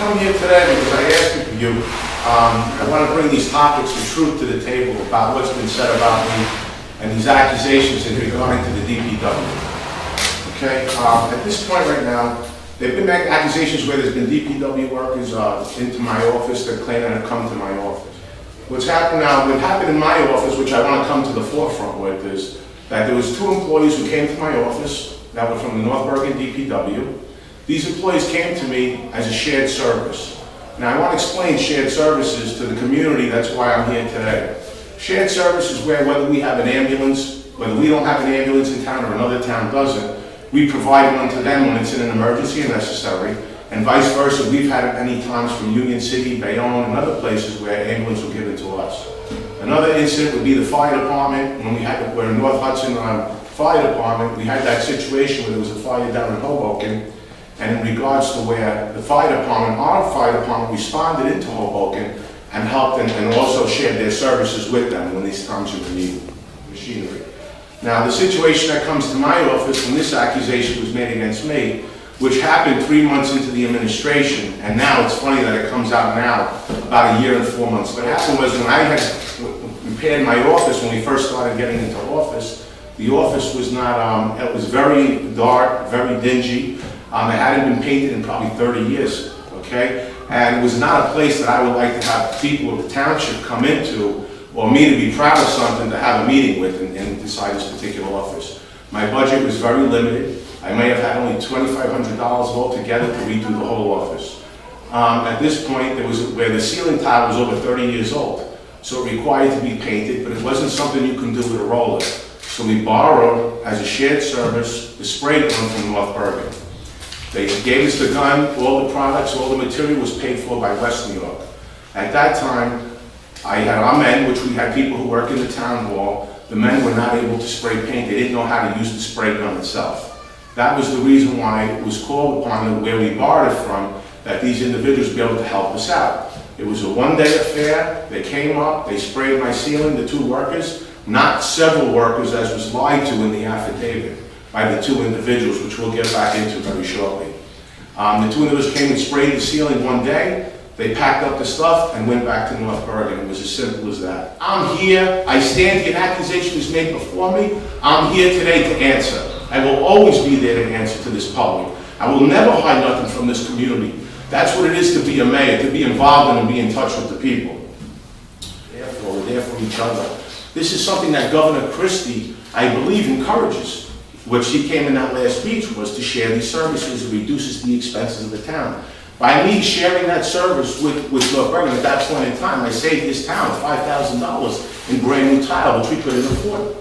come here today because I asked you, I want to bring these topics of truth to the table about what's been said about me and these accusations in regarding to the DPW. Okay, at this point right now, there have been accusations where there's been DPW workers into my office that claim that have come to my office. What's happened now, what happened in my office, which I want to come to the forefront with, is that there was 2 employees who came to my office that were from the North Bergen DPW. These employees came to me as a shared service. Now I want to explain shared services to the community, that's why I'm here today. Shared service is where whether we have an ambulance, whether we don't have an ambulance in town or another town doesn't, we provide one to them when it's in an emergency and necessary, and vice versa. We've had it many times from Union City, Bayonne, and other places where ambulance were given to us. Another incident would be the fire department. When we had, we're in North Hudson Fire Department, we had that situation where there was a fire down in Hoboken, and in regards to where the fire department, our fire department responded into Hoboken and helped and also shared their services with them when these times of need machinery. Now the situation that comes to my office when this accusation was made against me, which happened 3 months into the administration, and now it's funny that it comes out now, about 1 year and 4 months. What happened was when I had repaired my office, when we first started getting into office, the office was not, it was very dark, very dingy. It hadn't been painted in probably 30 years, okay? And it was not a place that I would like to have people of the township come into, or me to be proud of something to have a meeting with and decide this particular office. My budget was very limited. I may have had only $2,500 altogether to redo the whole office. At this point, there was where the ceiling tile was over 30 years old, so it required to be painted, but it wasn't something you can do with a roller. So we borrowed, as a shared service, the spray gun from North Bergen. They gave us the gun, all the products, all the material was paid for by West New York. At that time, I had our men, which we had people who work in the town hall. The men were not able to spray paint. They didn't know how to use the spray gun itself. That was the reason why it was called upon, where we borrowed it from, that these individuals be able to help us out. It was a one-day affair. They came up, they sprayed my ceiling, the 2 workers, not several workers as was lied to in the affidavit by the 2 individuals, which we'll get back into very shortly. The 2 individuals came and sprayed the ceiling one day. They packed up the stuff and went back to North Bergen. It was as simple as that. I'm here. I stand here. An accusation was made before me. I'm here today to answer. I will always be there to answer to this public. I will never hide nothing from this community. That's what it is to be a mayor, to be involved in and be in touch with the people. Therefore, we're there for each other. This is something that Governor Christie, I believe, encourages. What she came in that last speech was to share these services. It reduces the expenses of the town. By me sharing that service with North Bergen at that point in time, I saved this town $5,000 in brand new tile, which we couldn't afford.